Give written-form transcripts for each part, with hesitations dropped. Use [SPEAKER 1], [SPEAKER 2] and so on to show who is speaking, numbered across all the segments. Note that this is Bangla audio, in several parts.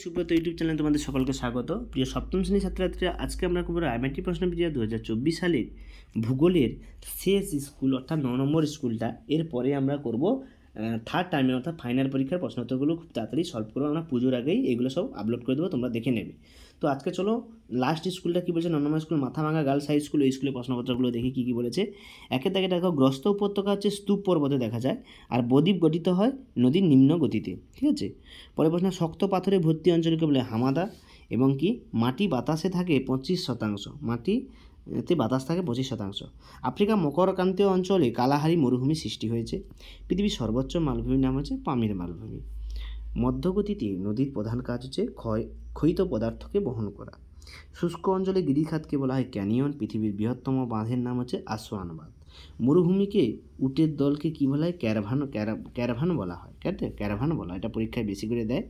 [SPEAKER 1] সুব্রত ইউটিউব চ্যানেলে তোমাদের সকলকে স্বাগত। প্রিয় সপ্তম শ্রেণীর ছাত্রছাত্রীরা, আজকে আমরা করবো আইএমআইটি প্রশ্নবিচিয়া 2024 সালের ভূগোলের শেষ স্কুল অর্থাৎ 9 নম্বর স্কুলটা। এরপরে আমরা করব থার্ড টার্মে অর্থাৎ ফাইনাল পরীক্ষার প্রশ্নোত্তরগুলো খুব তাড়াতাড়ি সলভ করবো। আমরা পুজোর আগেই এগুলো সব আপলোড করে দেবো, তোমরা দেখে নেবে। তো আজকে চলো লাস্ট স্কুলটা কী বলছে, 9 নম্বর school Mathabhanga girls high school. এই স্কুলের প্রশ্নপত্রগুলো দেখি কী কী বলেছে। একের দাগে দেখো, গ্রস্ত উপত্যকা হচ্ছে স্তূপ পর্বতে দেখা যায়, আর বদ্বীপ গঠিত হয় নদীর নিম্ন গতিতে। ঠিক আছে। পরের প্রশ্ন, শক্ত পাথরে ভর্তি অঞ্চলকে বলে হামাদা, এবং কি মাটি বাতাসে থাকে 25%। মাটিতে বাতাস থাকে 25%। আফ্রিকা মকরক্রান্তীয় অঞ্চলে কালাহারি মরুভূমি সৃষ্টি হয়েছে। পৃথিবীর সর্বোচ্চ মালভূমির নাম হচ্ছে পামির মালভূমি। মধ্যগতিতে নদীর প্রধান কাজ হচ্ছে ক্ষয়িত পদার্থকে বহন করা। শুষ্ক অঞ্চলে গিরিখাতকে বলা হয় ক্যানিয়ন। পৃথিবীর বৃহত্তম বাঁধের নাম হচ্ছে আসওয়ান বাঁধ। মরুভূমিকে উটের দলকে কী বলা হয়? ক্যারাভান বলা হয়। ক্যারাভান বলা হয়, এটা পরীক্ষায় বেশি করে দেয়।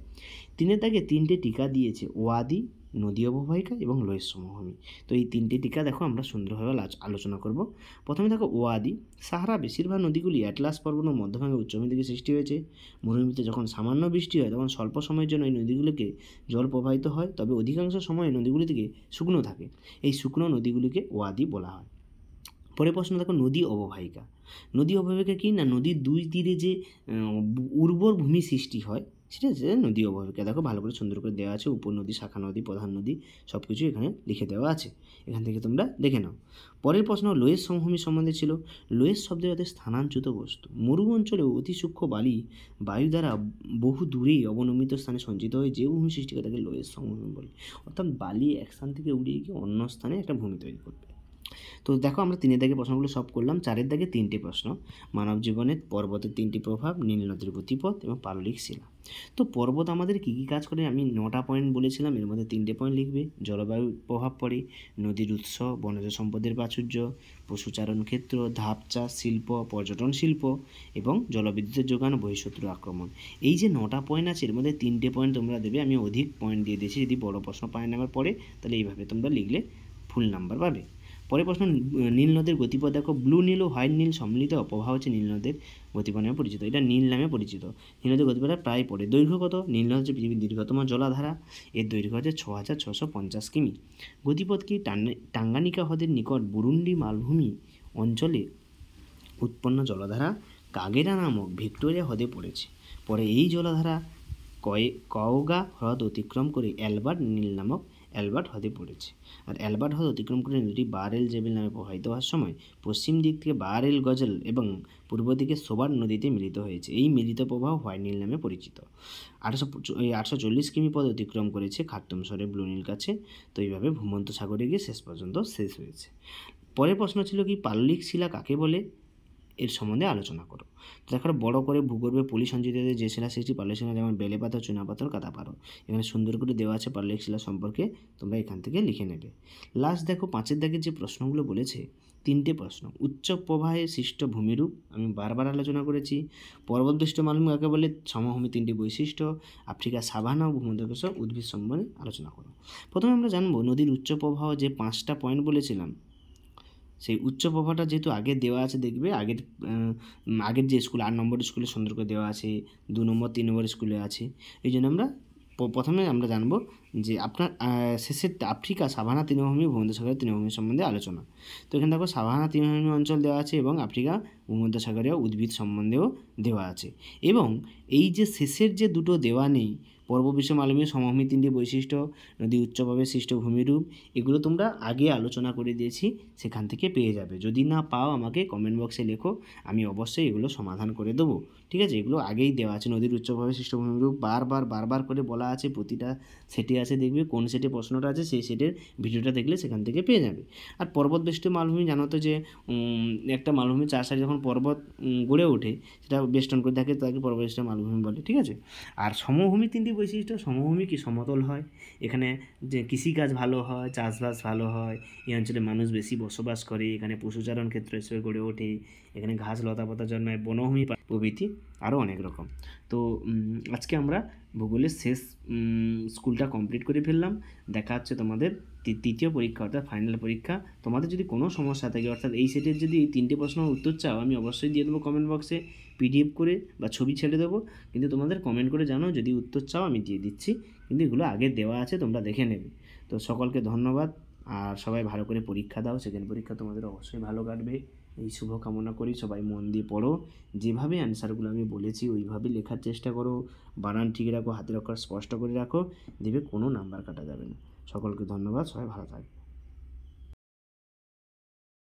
[SPEAKER 1] তিনের দাগে 3টে টিকা দিয়েছে, ওয়াদি, নদী অববাহিকা এবং লোহিত সমভূমি। তো এই 3টে টিকা দেখো আমরা সুন্দরভাবে আলোচনা করব। প্রথমে দেখো ওয়াদি। সাহারা বেশিরভাগ নদীগুলি অ্যাটলাস পর্বত ও মধ্যভাগে উচ্চভূমি থেকে সৃষ্টি হয়েছে। মরুভূমিতে যখন সামান্য বৃষ্টি হয় তখন স্বল্প সময়ের জন্য এই নদীগুলিকে জল প্রবাহিত হয়, তবে অধিকাংশ সময় নদীগুলি থেকে শুকনো থাকে। এই শুকনো নদীগুলিকে ওয়াদি বলা হয়। পরের প্রশ্ন দেখো, নদী অববাহিকা। নদী অববাহিকা কি না, নদীর দুই তীরে যে উর্বর ভূমি সৃষ্টি হয় সেটা হচ্ছে নদী অববাহিকা। দেখো ভালো করে সুন্দর করে দেওয়া আছে, উপনদী, শাখা নদী, প্রধান নদী সব কিছু এখানে লিখে দেওয়া আছে, এখান থেকে তোমরা দেখে নাও। পরের প্রশ্ন লোয়েস সমভূমি সম্বন্ধে ছিল। লোয়েস শব্দের অর্থে স্থানাঞ্চ্যুত বস্তু। মরু অঞ্চলে অতি সূক্ষ্ম বালি বায়ু দ্বারা বহু দূরেই অবনমিত স্থানে সঞ্চিত হয়ে যে ভূমি সৃষ্টি করে তাকে লোয়েস সমভূমি বলে। অর্থাৎ বালি এক স্থান থেকে উড়িয়ে গিয়ে অন্য স্থানে একটা ভূমি তৈরি করবে। তো দেখো আমরা 3 দাগে প্রশ্নগুলো সব করলাম। 4 দাগে 3টে প্রশ্ন, মানব জীবনের পর্বতের 3টি প্রভাব, নীল নদীর গতিপথ এবং পাললিক শিলা। তো পর্বত আমাদের কী কী কাজ করে আমি 9টা পয়েন্ট বলেছিলাম, এর মধ্যে 3টে পয়েন্ট লিখবে। জলবায়ুর প্রভাব পড়ে, নদীর উৎস, বনজ সম্পদের প্রাচুর্য, পশুচারণ ক্ষেত্র, ধাপ চাষ শিল্প, পর্যটন শিল্প এবং জলবিদ্যুতের যোগান, বহিঃশত্রু আক্রমণ। এই যে 9টা পয়েন্ট আছে এর মধ্যে 3টে পয়েন্ট তোমরা দেবে। আমি অধিক পয়েন্ট দিয়ে দিয়েছি, যদি বড় প্রশ্ন পায় নাম্বার পড়ে তাহলে এইভাবে তোমরা লিখলে ফুল নাম্বার পাবে। পরের প্রশ্ন, নীল নদের গতিপথ দেখো। ব্লু নীল ও হোয়াইট নীল সম্মিলিত অপবাহ হচ্ছে নীল নদের গতিপথ নামে পরিচিত। এটা নীল নামে পরিচিত। নীল নদের গতিপথ প্রায় পড়ে। দৈর্ঘ্য কত? নীল নদ হচ্ছে পৃথিবীর দীর্ঘতম জলাধারা, এর দৈর্ঘ্য হচ্ছে 6650 কিমি। গতিপথ কি? টাঙ্গানিকা হ্রদের নিকট বুরুন্ডি মালভূমি অঞ্চলে উৎপন্ন জলধারা কাগেরা নামক ভিক্টোরিয়া হ্রদে পড়েছে। পরে এই জলধারা কাওগা হ্রদ অতিক্রম করে অ্যালবার্ট হ্রদে পড়েছে। আর অ্যালবার্ট হ্রদ অতিক্রম করে নদীটি বারেল জেবেল নামে প্রবাহিত হওয়ার সময় পশ্চিম দিক থেকে বারেল গজল এবং পূর্ব দিকে সোবার নদীতে মিলিত হয়েছে। এই মিলিত প্রবাহ হোয়াইট নীল নামে পরিচিত। 840 কিমি পথ অতিক্রম করেছে খার্তুম শহরে ব্লু নীল কাছে। তো এইভাবে ভূমধ্য সাগরে গিয়ে শেষ পর্যন্ত শেষ হয়েছে। পরের প্রশ্ন ছিল কি, পাললিক শিলা কাকে বলে? এর সম্বন্ধে আলোচনা করো। তো দেখো বড় করে ভূগর্ভে পলি সঞ্চিত যে শিলা সৃষ্টি পাললিক শিলা, যেমন বেলে পাথর, চুনা পাথর, কাদা পাথর। এখানে সুন্দর করে দেওয়া আছে পাললিক শিলা সম্পর্কে, তোমরা এখান থেকে লিখে নেবে। লাস্ট দেখো 5 দাগের যে প্রশ্নগুলো বলেছে, 3টে প্রশ্ন। উচ্চ প্রবাহে সৃষ্ট ভূমিরূপ আমি বারবার আলোচনা করেছি। পর্বতবেষ্টিত মালভূমি কাকে বলে? সমভূমি 3টি বৈশিষ্ট্য। আফ্রিকা সাভানা ও ভূমধ্যসাগরীয় উদ্ভিদ সম্বন্ধে আলোচনা করো। প্রথমে আমরা জানবো নদীর উচ্চ প্রবাহ, যে 5টা পয়েন্ট বলেছিলাম সেই উচ্চ প্রবাহটা যেহেতু আগে দেওয়া আছে, দেখবে আগের যে স্কুল 8 নম্বর স্কুলে সুন্দর করে দেওয়া আছে, 2 নম্বর 3 নম্বর স্কুলে আছে। এই জন্য আমরা প্রথমে আমরা জানবো যে আপনার শেষের আফ্রিকা সাভানা তৃণভূমি ভূমধ্যসাগরীয় তৃণভূমি সম্বন্ধে আলোচনা। তো এখানে দেখো সাভানা তৃণভূমি অঞ্চল দেওয়া আছে এবং আফ্রিকা ভূমধ্যসাগরীয় উদ্ভিদ সম্বন্ধেও দেওয়া আছে। এবং এই যে শেষের যে দুটো দেওয়া নেই, পর্ববিশ্ব মালভূমি সমভূমি 3টি বৈশিষ্ট্য, নদী উচ্চভাবে সৃষ্ট ভূমিরূপ, এগুলো তোমরা আগে আলোচনা করে দিয়েছি, সেখান থেকে পেয়ে যাবে। যদি না পাও আমাকে কমেন্ট বক্সে লেখো, আমি অবশ্যই এগুলো সমাধান করে দেবো। ঠিক আছে, এগুলো আগেই দেওয়া আছে। নদীর উচ্চভাবে সৃষ্ট ভূমিরূপ বারবার করে বলা আছে, প্রতিটা সেটে আছে, দেখবে কোন সেটে প্রশ্নটা আছে সেই সেটের ভিডিওটা দেখলে সেখান থেকে পেয়ে যাবে। আর পর্বতবেষ্টিত মালভূমি জানো তো যে একটা মালভূমি 4 সাইডে যখন পর্বত গড়ে ওঠে সেটা বেষ্টন করে থাকে, তাকে পর্বতবেষ্টিত মালভূমি বলে। ঠিক আছে। আর সমভূমি 3টি বৈশিষ্ট্য। সমভূমি কি? সমতল হয়, এখানে যে কৃষিকাজ ভালো হয়, চাষবাস ভালো হয়, এই অঞ্চলে মানুষ বেশি বসবাস করে, এখানে পশুচারণ ক্ষেত্র হিসেবে গড়ে ওঠে, এখানে ঘাস লতাপাতা জন্মায়, বনভূমি প্রভৃতি আরও অনেক রকম। তো আজকে আমরা ভূগোলের শেষ স্কুলটা কমপ্লিট করে ফেললাম। দেখা হচ্ছে তোমাদের তৃতীয় পরীক্ষা অর্থাৎ ফাইনাল পরীক্ষা। তোমাদের যদি কোনো সমস্যা থাকে অর্থাৎ এই সেটের যদি এই 3টে প্রশ্নের উত্তর চাও, আমি অবশ্যই দিয়ে দেবো কমেন্ট বক্সে PDF করে বা ছবি ছেড়ে দেবো, কিন্তু তোমাদের কমেন্ট করে জানাও যদি উত্তর চাও, আমি দিয়ে দিচ্ছি, কিন্তু এগুলো আগে দেওয়া আছে, তোমরা দেখে নেবে। তো সকলকে ধন্যবাদ, আর সবাই ভালো করে পরীক্ষা দাও। সেকেন্ড পরীক্ষা তোমাদের অবশ্যই ভালো কাটবে, এই শুভ কামনা করি। সবাই মন দিয়ে পড়ো, যেভাবে অ্যান্সারগুলো আমি বলেছি ওইভাবে লেখার চেষ্টা করো, বানান ঠিক রাখো, হাতের অক্ষর স্পষ্ট করে রাখো, দেবে কোনো নাম্বার কাটা যাবে না। সকলকে ধন্যবাদ, সবাই ভালো থাকবে।